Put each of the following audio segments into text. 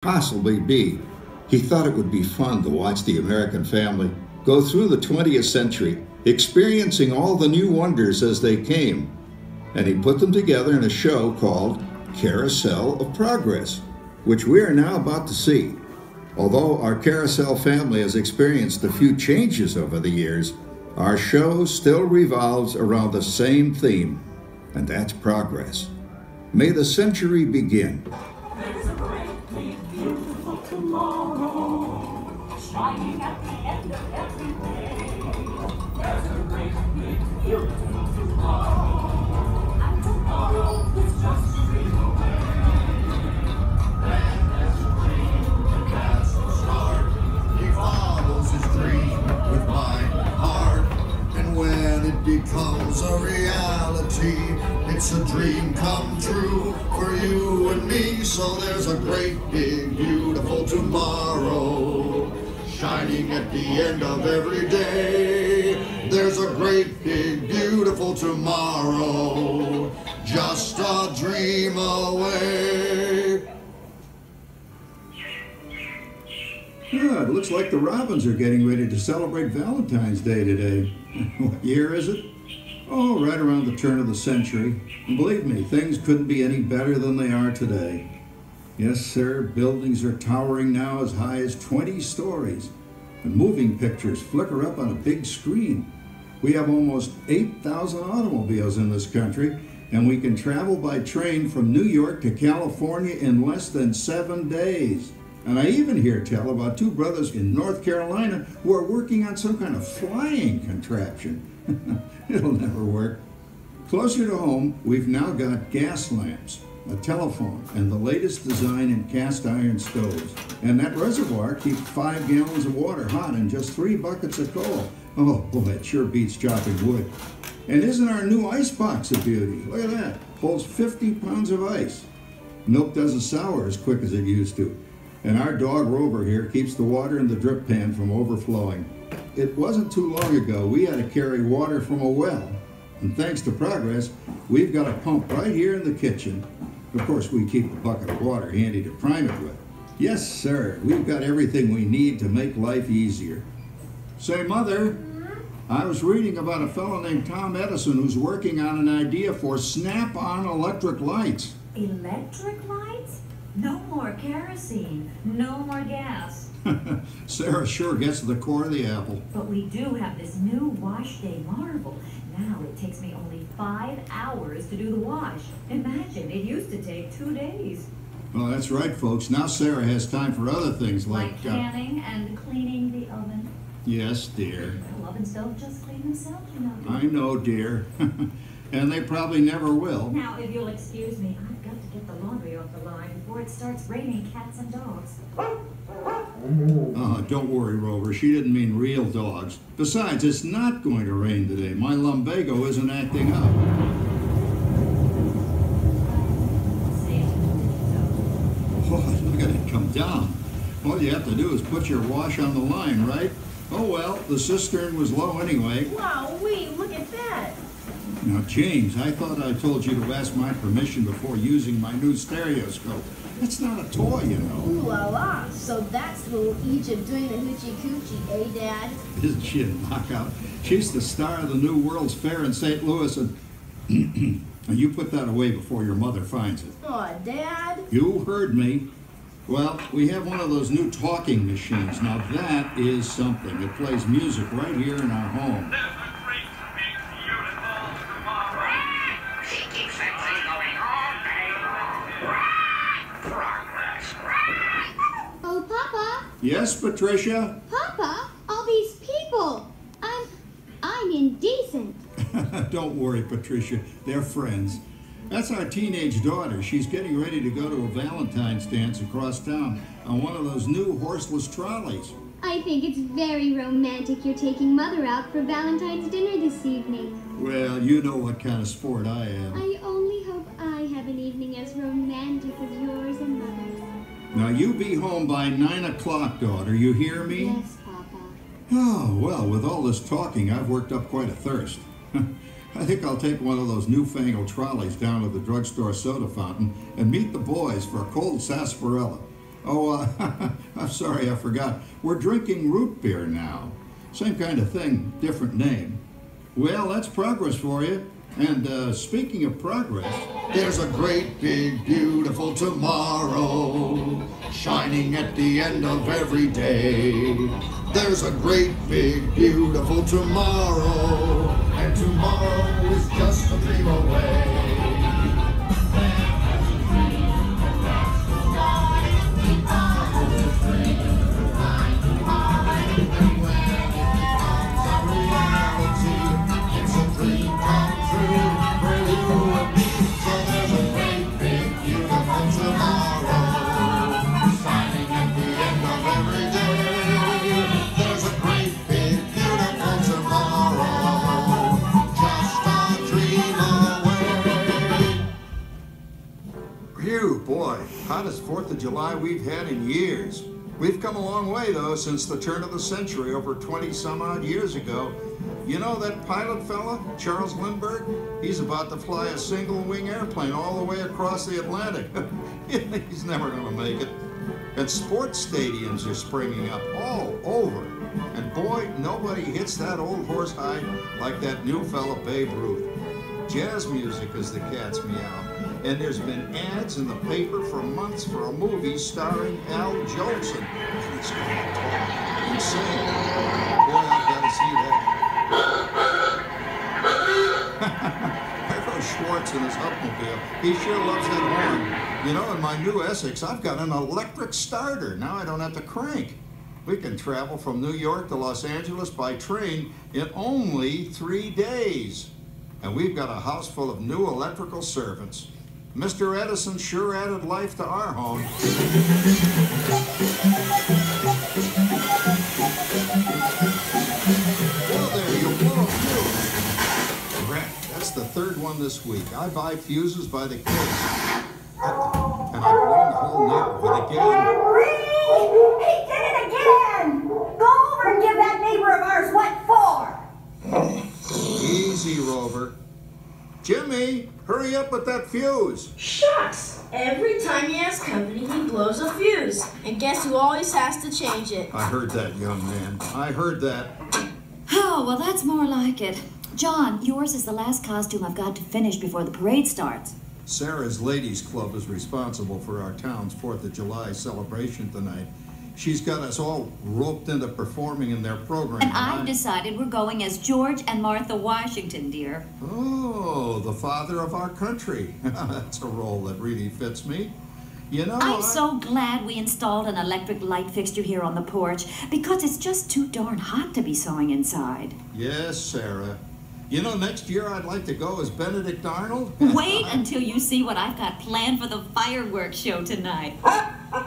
Possibly be. He thought it would be fun to watch the American family go through the 20th century, experiencing all the new wonders as they came. And he put them together in a show called Carousel of Progress, which we are now about to see. Although our Carousel family has experienced a few changes over the years, our show still revolves around the same theme, and that's progress. May the century begin. There's a great, big, beautiful tomorrow, shining at the end of every day. There's a great, big, beautiful tomorrow, and tomorrow is just a dream away. When there's a dream, the castle start. He follows his dream with mind and heart. And when it becomes a reality, it's a dream come true for you and me. So there's a great, big, beautiful tomorrow, shining at the end of every day. There's a great, big, beautiful tomorrow, just a dream away. Yeah, it looks like the Robins are getting ready to celebrate Valentine's Day today. What year is it? Oh, right around the turn of the century. And believe me, things couldn't be any better than they are today. Yes, sir, buildings are towering now as high as 20 stories. And moving pictures flicker up on a big screen. We have almost 8,000 automobiles in this country, and we can travel by train from New York to California in less than 7 days. And I even hear tell about two brothers in North Carolina who are working on some kind of flying contraption. It'll never work. Closer to home, we've now got gas lamps, a telephone, and the latest design in cast iron stoves. And that reservoir keeps 5 gallons of water hot in just 3 buckets of coal. Oh boy, it sure beats chopping wood. And isn't our new ice box a beauty? Look at that. Holds 50 pounds of ice. Milk doesn't sour as quick as it used to. And our dog Rover here keeps the water in the drip pan from overflowing. It wasn't too long ago we had to carry water from a well. And thanks to progress, we've got a pump right here in the kitchen. Of course, we keep a bucket of water handy to prime it with. Yes, sir, we've got everything we need to make life easier. Say, Mother, I was reading about a fellow named Tom Edison who's working on an idea for snap-on electric lights. Electric lights? No more kerosene, no more gas. Sarah sure gets to the core of the apple. But we do have this new wash day marvel. Now it takes me only 5 hours to do the wash. Imagine, it used to take 2 days. Well, that's right, folks. Now Sarah has time for other things Like canning and cleaning the oven. Yes, dear. The ovens don't just clean themselves, you know. I know, dear. And they probably never will. Now, if you'll excuse me, I've got to get the laundry off the line before it starts raining cats and dogs. Don't worry, Rover. She didn't mean real dogs. Besides, it's not going to rain today. My lumbago isn't acting up. Oh, look at it come down. All you have to do is put your wash on the line, right? Oh, well, the cistern was low anyway. Wow, look at that. Now, James, I thought I told you to ask my permission before using my new stereoscope. It's not a toy, you know. Ooh la la. So that's little Egypt doing the hoochie coochie, eh, Dad? Isn't she a knockout? She's the star of the new World's Fair in St. Louis, and you put that away before your mother finds it. Aw, Dad. You heard me. Well, we have one of those new talking machines. Now that is something. It plays music right here in our home. She keeps that thing going all day long. Progress. Oh, Papa! Yes, Patricia? Papa, all these people! I'm indecent. Don't worry, Patricia. They're friends. That's our teenage daughter. She's getting ready to go to a Valentine's dance across town on one of those new horseless trolleys. I think it's very romantic you're taking Mother out for Valentine's dinner this evening. Well, you know what kind of sport I am. I only hope I have an evening as romantic as yours and Mother's. Now, you be home by 9 o'clock, daughter. You hear me? Yes, Papa. Oh, well, with all this talking, I've worked up quite a thirst. I think I'll take one of those newfangled trolleys down to the drugstore soda fountain and meet the boys for a cold sarsaparilla. Oh, I'm sorry, I forgot. We're drinking root beer now. Same kind of thing, different name. Well, that's progress for you. And speaking of progress, There's a great big beautiful tomorrow shining at the end of every day. There's a great big beautiful tomorrow, and tomorrow is just a dream away. phew, boy, hottest 4th of July we've had in years. We've come a long way, though, since the turn of the century, over 20-some-odd years ago. You know that pilot fella, Charles Lindbergh? He's about to fly a single-wing airplane all the way across the Atlantic. He's never going to make it. And sports stadiums are springing up all over. And boy, nobody hits that old horse high like that new fella Babe Ruth. Jazz music is the cat's meow. And there's been ads in the paper for months for a movie starring Al Jolson. And it's going to talk and sing. Boy, I've got to see that. There goes Schwartz in his Upmobile. He sure loves that horn. You know, in my new Essex, I've got an electric starter. Now I don't have to crank. We can travel from New York to Los Angeles by train in only 3 days. And we've got a house full of new electrical servants. Mr. Edison sure added life to our home. Whoa there, you blow a fuse. Correct. That's the 3rd one this week. I buy fuses by the case. And I blow the whole neighborhood again. Henry! He did it again! Go over and give that neighbor of ours what for! Easy, Rover. Jimmy, hurry up with that fuse. Shucks! Every time he has company, he blows a fuse. And guess who always has to change it? I heard that, young man. I heard that. Oh, well, that's more like it. John, yours is the last costume I've got to finish before the parade starts. Sarah's Ladies Club is responsible for our town's 4th of July celebration tonight. She's got us all roped into performing in their program. And I've decided we're going as George and Martha Washington, dear. Oh, the father of our country. That's a role that really fits me. You know, I'm so glad we installed an electric light fixture here on the porch because it's just too darn hot to be sewing inside. Yes, Sarah. You know, next year I'd like to go as Benedict Arnold. Wait until you see what I've got planned for the fireworks show tonight.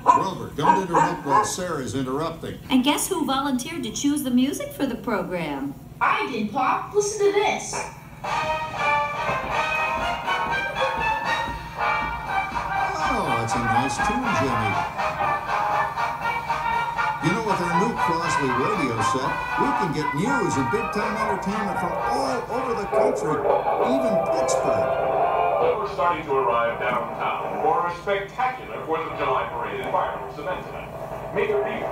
Rover, don't interrupt while Sarah's interrupting. And guess who volunteered to choose the music for the program? I did, Pop. Listen to this. Oh, that's a nice tune, Jimmy. You know, with our new Crosley radio set, we can get news and big-time entertainment from all over the country, even Pittsburgh. We're starting to arrive downtown for a spectacular 4th of July parade and fireworks event tonight. Make a brief view.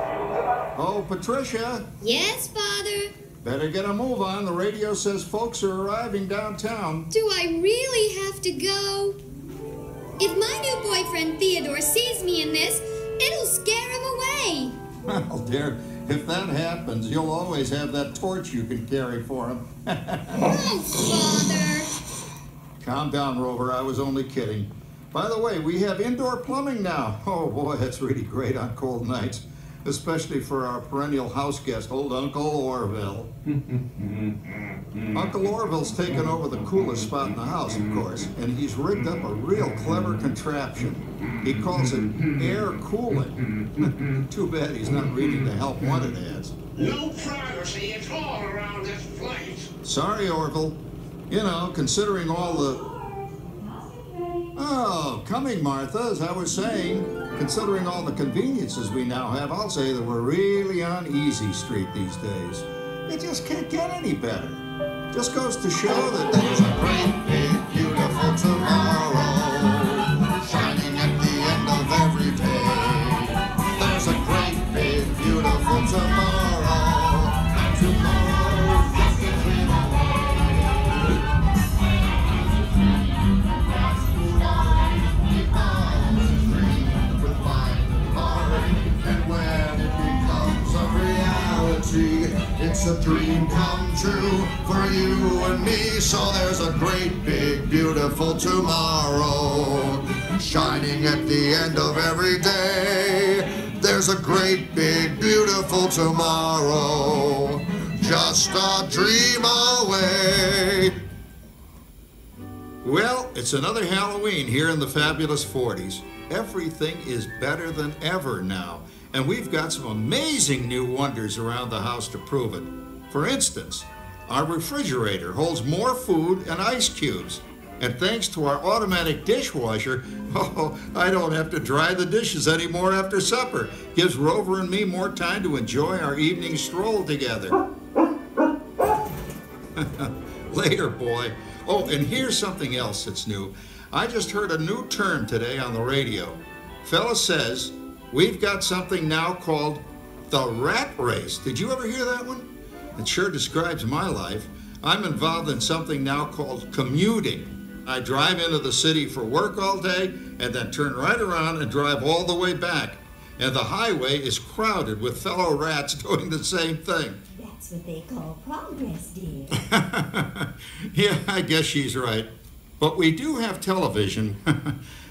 Oh, Patricia, Yes, Father. better get a move on. The radio says folks are arriving downtown. Do I really have to go? If my new boyfriend Theodore sees me in this, it'll scare him away. Well, dear, if that happens, you'll always have that torch you can carry for him. Oh, Father. Calm down, Rover. I was only kidding. By the way, we have indoor plumbing now. Oh, boy, that's really great on cold nights, especially for our perennial house guest, old Uncle Orville. Uncle Orville's taken over the coolest spot in the house, of course, and he's rigged up a real clever contraption. He calls it air cooling. Too bad he's not reading the help wanted ads. No privacy at all around this place. Sorry, Orville. You know, considering all the... Oh, coming, Martha, as I was saying, considering all the conveniences we now have, I'll say that we're really on easy street these days. It just can't get any better. Just goes to show that There's a great big beautiful tomorrow shining at the end of every day. It's a dream come true for you and me. So there's a great, big, beautiful tomorrow shining at the end of every day. There's a great, big, beautiful tomorrow, just a dream away. Well, it's another Halloween here in the fabulous 40s. Everything is better than ever now, and we've got some amazing new wonders around the house to prove it. For instance, our refrigerator holds more food and ice cubes. And thanks to our automatic dishwasher, I don't have to dry the dishes anymore after supper. Gives Rover and me more time to enjoy our evening stroll together. Later, boy. Oh, and here's something else that's new. I just heard a new term today on the radio. Fella says, we've got something now called the rat race. Did you ever hear that one? It sure describes my life. I'm involved in something now called commuting. I drive into the city for work all day and then turn right around and drive all the way back. And the highway is crowded with fellow rats doing the same thing. That's what they call progress, dear. Yeah, I guess she's right. But we do have television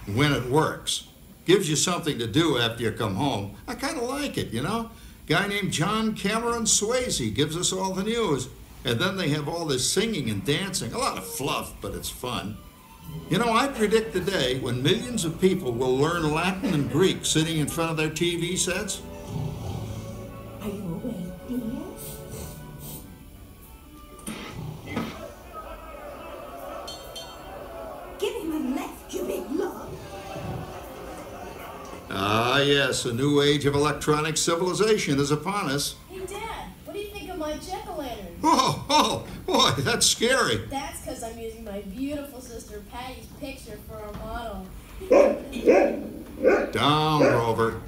when it works. Gives you something to do after you come home. I kind of like it, you know? Guy named John Cameron Swayze gives us all the news. And then they have all this singing and dancing. A lot of fluff, but it's fun. You know, I predict the day when millions of people will learn Latin and Greek sitting in front of their TV sets. Are you awake, dear? Give him a left, you big love. Ah, yes, a new age of electronic civilization is upon us. Hey, Dad, what do you think of my jack-o'-lantern? Oh, boy, that's scary. That's because I'm using my beautiful sister Patty's picture for our model. Down, Rover.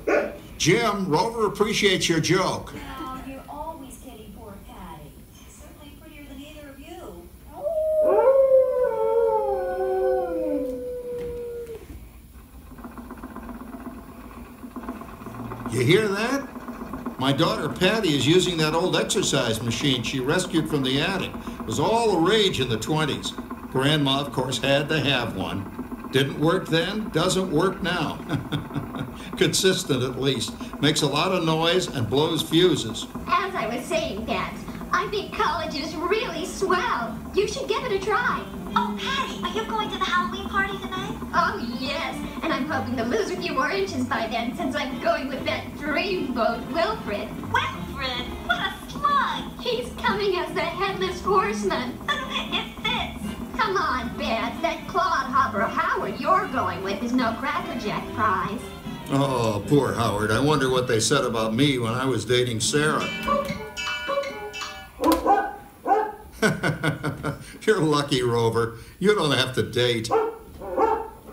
Jim, Rover appreciates your joke. Oh, you're always kidding poor Patty. She's certainly prettier than either of you. You hear that? My daughter Patty is using that old exercise machine she rescued from the attic. It was all the rage in the 20s. Grandma, of course, had to have one. Didn't work then, doesn't work now. Consistent, at least. Makes a lot of noise and blows fuses. As I was saying, Dad, I think college is really swell. You should give it a try. Oh, Patty, are you going to the Halloween party tonight? Oh, yes. And I'm hoping to lose a few more inches by then since I'm going with that dreamboat Wilfred. Wilfred? What a slug! He's coming as the headless horseman. It fits. Come on, Beth. That clodhopper Howard you're going with is no Cracker Jack prize. Oh, poor Howard. I wonder what they said about me when I was dating Sarah. You're lucky, Rover. You don't have to date.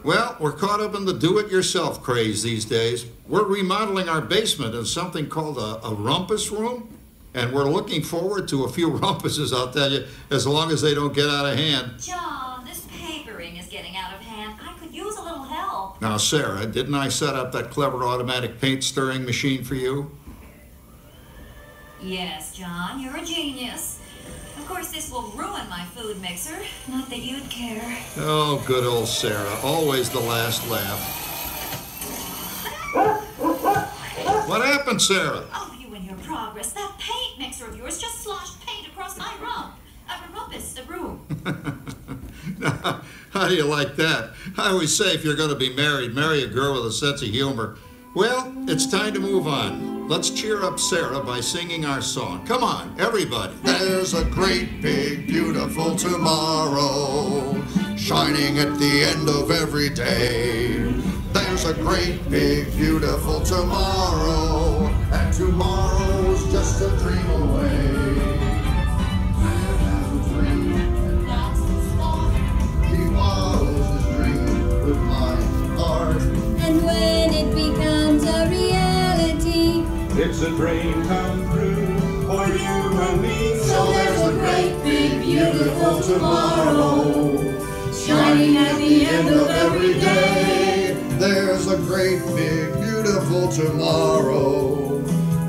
Well, we're caught up in the do-it-yourself craze these days. We're remodeling our basement in something called a rumpus room. And we're looking forward to a few rumpuses, I'll tell you, as long as they don't get out of hand. John, this papering is getting out of hand. I could use a little help. Now, Sarah, didn't I set up that clever automatic paint stirring machine for you? Yes, John, you're a genius. Of course, this will ruin my food mixer. Not that you'd care. Oh, good old Sarah. Always the last laugh. What happened, Sarah? Oh, you and your progress. That paint mixer of yours just sloshed paint across my rump. A rumpus, a room. Now, how do you like that? I always say if you're going to be married, marry a girl with a sense of humor. Well, it's time to move on. Let's cheer up Sarah by singing our song. Come on, everybody. There's a great, big, beautiful tomorrow shining at the end of every day. There's a great, big, beautiful tomorrow, and tomorrow's just a dream away. Man has a dream, and that's the start. He follows his dream with my heart. And when it becomes a reality, it's a dream come true for you and me. So there's a great, big, beautiful tomorrow shining at the end of every day. There's a great, big, beautiful tomorrow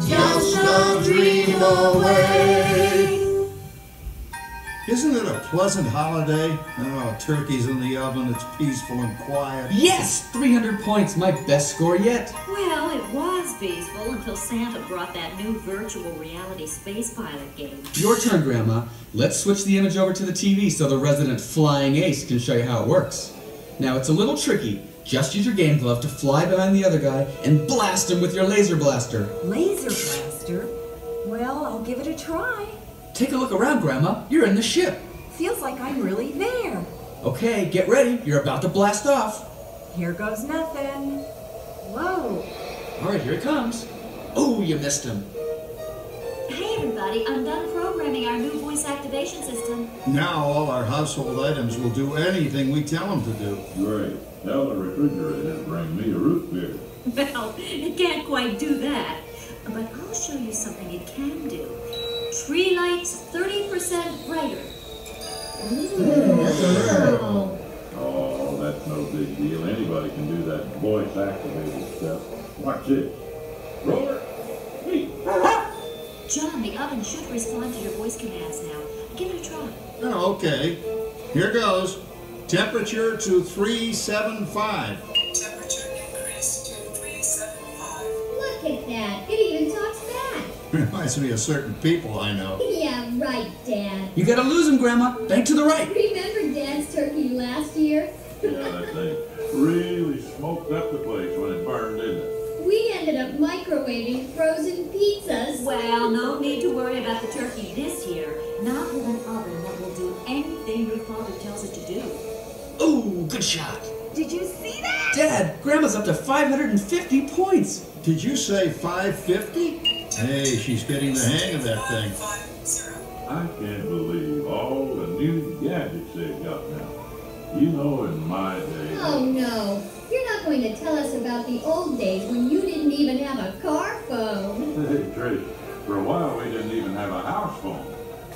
just a dream away. Isn't it a pleasant holiday? Oh, turkey's in the oven, it's peaceful and quiet. Yes! 300 points, my best score yet. Well, it was peaceful until Santa brought that new virtual reality space pilot game. Your turn, Grandma. Let's switch the image over to the TV so the resident flying ace can show you how it works. Now, it's a little tricky. Just use your game glove to fly behind the other guy and blast him with your laser blaster. Laser blaster? Well, I'll give it a try. Take a look around, Grandma. You're in the ship. Feels like I'm really there. Okay, get ready. You're about to blast off. Here goes nothing. Whoa. All right, here it comes. Oh, you missed him. Hey, everybody, I'm done programming our new voice activation system. Now all our household items will do anything we tell them to do. Great. Tell the refrigerator to bring me a root beer. Well, it can't quite do that. But I'll show you something it can do. Tree lights 30% brighter. Oh, that's no big deal. Anybody can do that voice activated stuff. Watch this. Roller. Me. John, the oven should respond to your voice commands now. Give it a try. Oh, okay. Here goes. Temperature to 375. Temperature increase to 375. Look at that. It even talks back. Reminds me of certain people I know. Yeah, right, Dad. You gotta lose him, Grandma. Bank to the right. Remember Dad's turkey last year? Yeah, that thing really smoked up the place when it burned, didn't it? We ended up microwaving frozen pizzas. Well, no need to worry about the turkey this year. Not with an oven that will do anything your father tells it to do. Ooh, good shot. Did you see that? Dad, Grandma's up to 550 points. Did you say 550? Hey, she's getting the hang of that thing. I can't believe all the new gadgets they've got now. You know, in my day... Oh, no. You're not going to tell us about the old days when you didn't even have a car phone. Hey, Trish, for a while we didn't even have a house phone.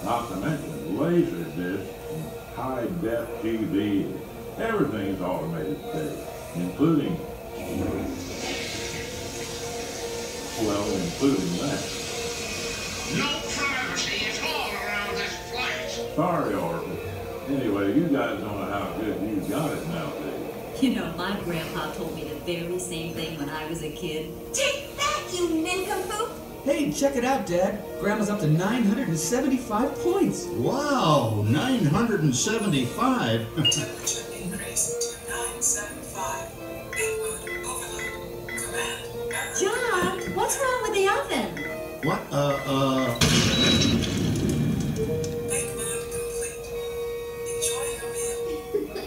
Not to mention laser discs and high-def TV. Everything's automated today, including... Well, including that. No privacy at all around this place. Sorry, Oracle. Anyway, you guys don't know how good you got it nowadays. You know, my grandpa told me the very same thing when I was a kid. Take that, you nincompoop! Hey, check it out, Dad. Grandma's up to 975 points. Wow, 975? Temperature increase to 975. Payload overload. Command. John, what's wrong with the oven? What, Bake mode complete. Enjoy your meal.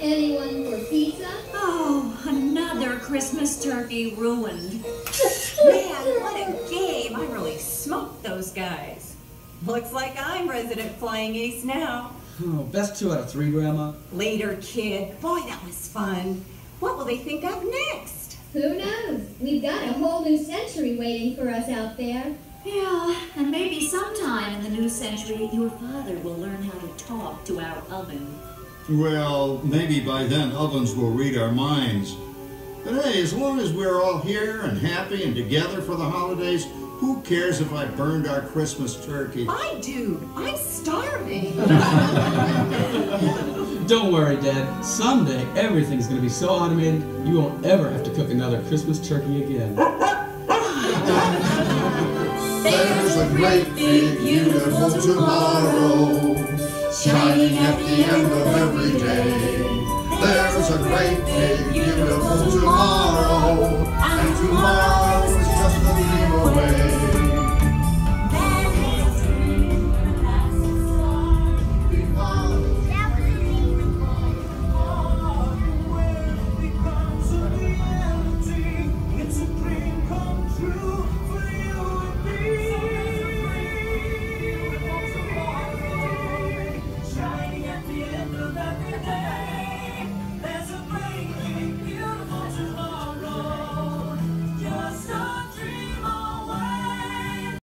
Anyone for pizza? Oh, another Christmas turkey ruined. Man, what a game. I really smoked those guys. Looks like I'm resident flying ace now. Oh, best 2 out of 3, Grandma. Later, kid. Boy, that was fun. What will they think of next? Who knows? We've got a whole new century waiting for us out there. Yeah, and maybe sometime in the new century, your father will learn how to talk to our oven. well, maybe by then ovens will read our minds. But hey, as long as we're all here and happy and together for the holidays, who cares if I burned our Christmas turkey? I do. I'm starving. Don't worry, Dad. Someday, everything's going to be so automated, you won't ever have to cook another Christmas turkey again. There's a great big beautiful tomorrow, shining at the end of every day. There's a great big beautiful tomorrow, and tomorrow is just a